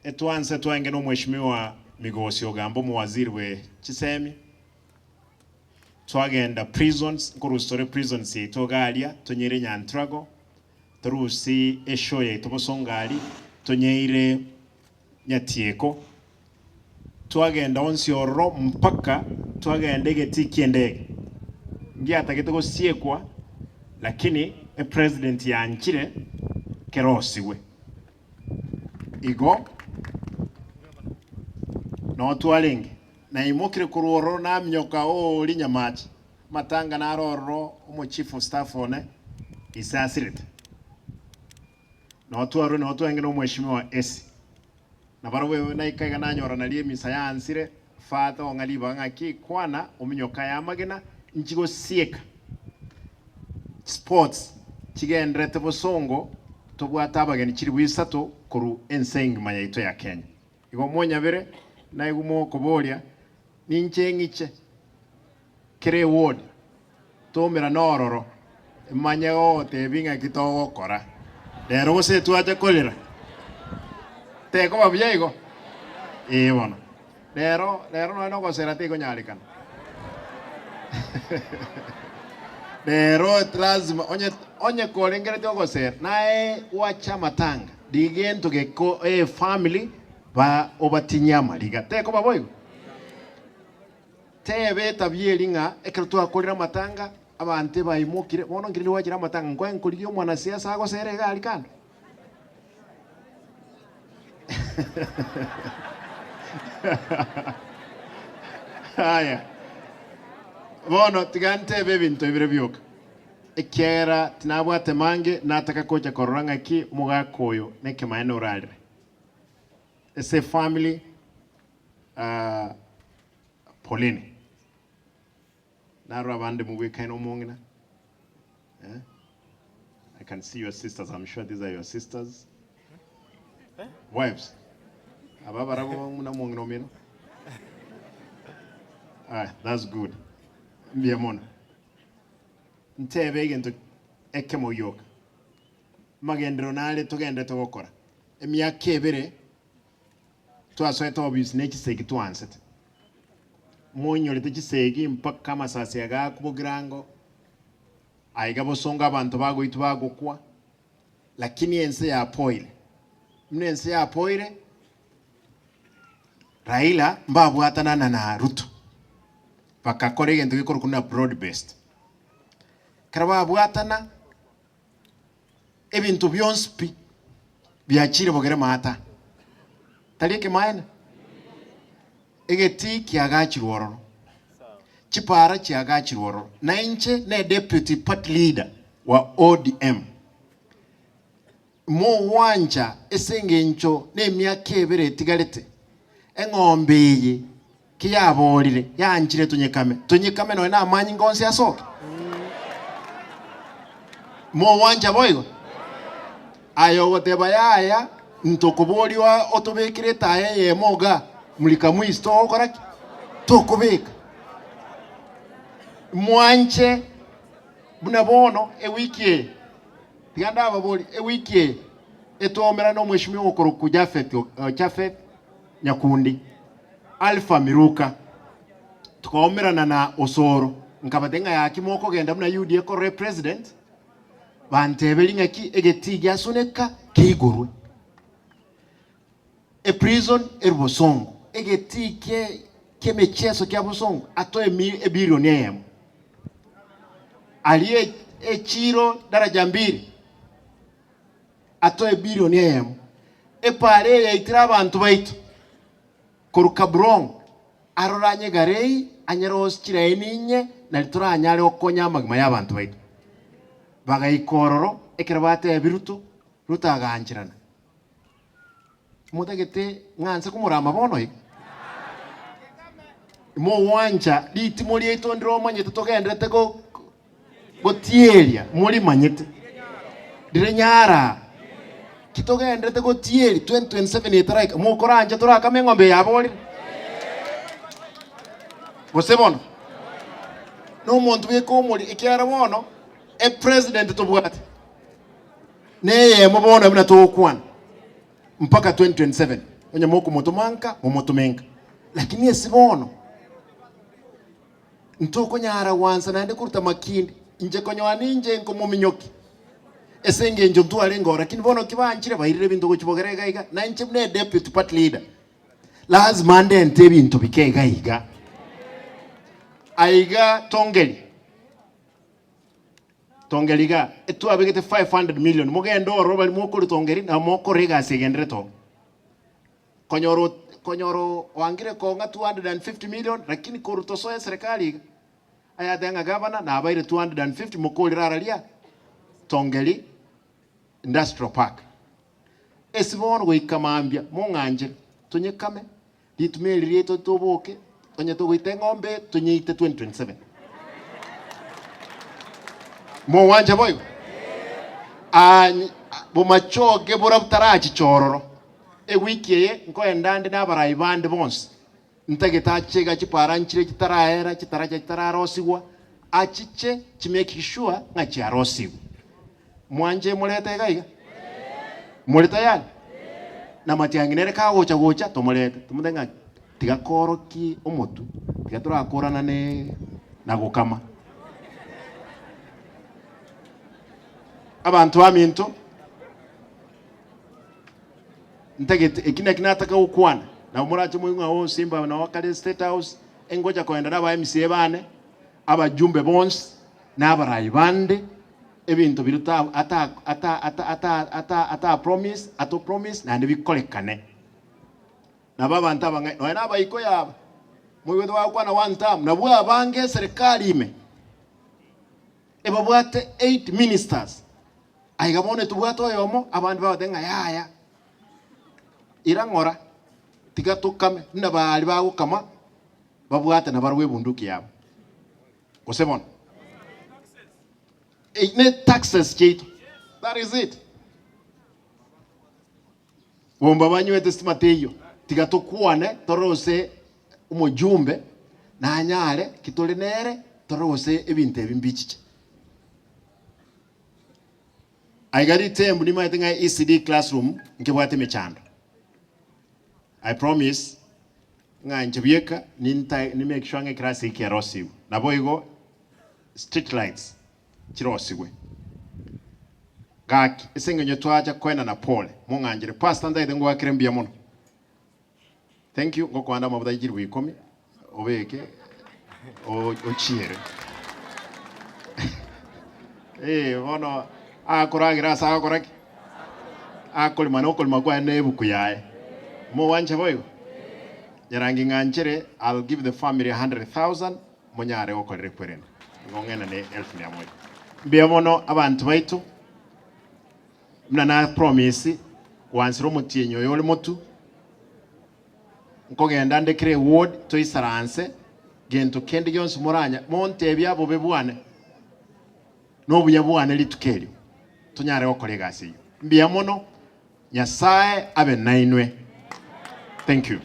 Etuanse tuange no mheshimiwa Migosi Ogambo muwaziri we Kisemi. Twagenda prisons, kurustore prisons itogalia, tonyere nyantrago, turusi eshoye itobosongali, tonyere nyatieko. Twagenda onsi oro mpaka twagenda getiki endege. Ngia takitego siekwa, lakini president ya nchire kerosiwe. Igo no tualingi na imokire kuruoro na mnyoka oli nyamachi matanga na roro umo chief of staff one isasirite no tuaru no tuange no mheshimiwa esi na barwe na ikaiga na nyora na lie misayansire fata ongaliba ngaki kwana umnyoka ya magena nchigo sieka sports chigendrete bosongo tobwata abageni chiri bwisato kuru enseng mayaito ya Kenya igo monya bere na igumo koboria ninche kere ward tomera nororo manya o te binga kitogo kora dero se tuaje kolera te ko babyego bona dero no go serate ko nyalikan dero lazima onye kolengere to go ser nae wacha matanga digento ke ko family ba obatinyama liga te ko baboyo tebe tabyelinga ekerto akolera matanga abante bayimukire bono ngirili wagira matanga kwa nkoliyo mwana siasa ago sere gali kando haya bono tigante bebinto ibire byoka ekera tinabwate mange nataka koja kororanga ki mugakoyo neke maene uralire ese family polini naro abande muwe kaino mongina I can see your sisters. I'm sure these are your sisters. Wives. Ababa rabo muna mongino mino. That's good. Mbiamona. Ntebe gento ekemo yoka. Magendro nale togende togokora. Emyaka ebere twasoeta obis nekiseki twansete. Monyo lete kiseki mpaka kama sasi yaga kubugrango. Aiga bosonga abantu bago itubago kwa. Lakini ense ya poile. Mne ense ya poile. Raila mbabu hatana na Ruto. Paka korege ntuki kuru kuna broad based. Karababu hatana. Ebintu byonspi. Biachire bogere maata. Talike maena. Egeti kiagachi ruoro. Chipara kiagachi ruoro. Na inche ne deputy party leader wa ODM. Mo wanja esenge ncho ne myake ebere tigalete. Eng'ombe kiyabolire yanjire tunyekame no na amanyi ngonse asoke. Mo wanja boygo. Ayo goteba yaya ntokoboliwa otobekire taye ye moga mulika muisto okoraki tokobeka mwanche bunabono ewiki tiganda ababoli ewiki etomera no mheshimiwa okoroku Jafet Nyakundi Alpha Miruka tukaomerana na Osoro nkabatenga yakimoko genda muna UDA ko represident bantebelinga ki egetiga suneka kigurwe e prison erbosongo egetike kemecheso kya bosongo ato e billion aliye echiro daraja mbili ato e billion e pare ya itira abantu baitu kurukabron aroranye garei anyeros chireininye na litura anyale okonya magma y'abantu baitu bagayikororo ekirabate ebiruto rutaganjirana mutagete nganse kumurama bono mo wanja liti muri etondro manyete togendete go gotielia muri manyete dire nyara kitogendete gotieli 2027 etaraika mo koranja turaka mengombe yaboli bosebono no muntu beko muri ikyara bono e president tobwate neye mubona bina tokwana mpaka 2027 onye moko motomanka momotomenka lakini esibono ntoko nyara wansa nande kurta makindi inje konywane inje nko muminyoki esenge njo ntwale ngora lakini bono kibanchire bahirire bintu gochibogerega iga na inche mne deputy party leader lazima ndente ebintu bikega iga aiga tongeliga etu abegete 500 million mugendo oro bali mukuri tongeri na mokore gasegendere to konyoro wangire konga 250 million lakini kuruto soya serikali aya denga governor na abaire 250 mukuri raralia tongeli industrial park esibon goikamambia munganje tunyekame litumeli toboke onye togoite ng'ombe tunyeite 2027 mo wanja boyo bumachoge burabutarachi chororo wiki ye nkoendande n'abarai bande bonse ntagetachiga chiparanchire kitaraera kitararosigwa achiche chimake sure ngachiarosigwa mwanje muleta gaiga muleta yani na matianginere ka gocha tomuleta tumudenga tigakoroki omotu tigaturakorana ne na gukama abantu baminto ntagete ekina kinataka ukwana na umuraje mwinga wo Simba na wakale State House engoja koenda naba MCA bane abajumbe bonse n'abarayi bande ebintu biruta ata promise na ndibikolekane na baba ntabanga no na bayiko yaba mwewe wakwa na one time na bwa bange serikali ime ebabwate 8 ministers aigabone tubwato yomo abantu babatenga yaya irangora tigatukame nabali bagukama babwate na barwe bunduki yabo osebona ne taxes chetu that is it bomba banywe testimateyo tigatukuane torose umujumbe na anyare kitolenere torose ebinte bimbichiche aigari tembu ni maitenga ECD classroom nkebwate mechando I promise nga nchebieka ni make sure nga class ikiarosiwe na boigo street lights chirosigwe gaki esengenyo twacha kwenda na pole mungangire pastor ndaide ngo akirembia muno thank you ngo kwanda mabuda yiri wikomi obeke ochiere wono akuragira sa akuraki akoli mano kol magwa nebuku yae mo wanje boyo yarangi nganchere I'll give the family 100,000 monyare okorere kwerenda ngongena ne 1000 biamono abantu baitu mna promise wansiro mutienyo yole motu nkogenda ndekere ward to isaranse gento kendi yonse muranya monte byabo bebwane no buyabwane litukeli tunyare okole gasi biamono nyasaye abe nainwe thank you.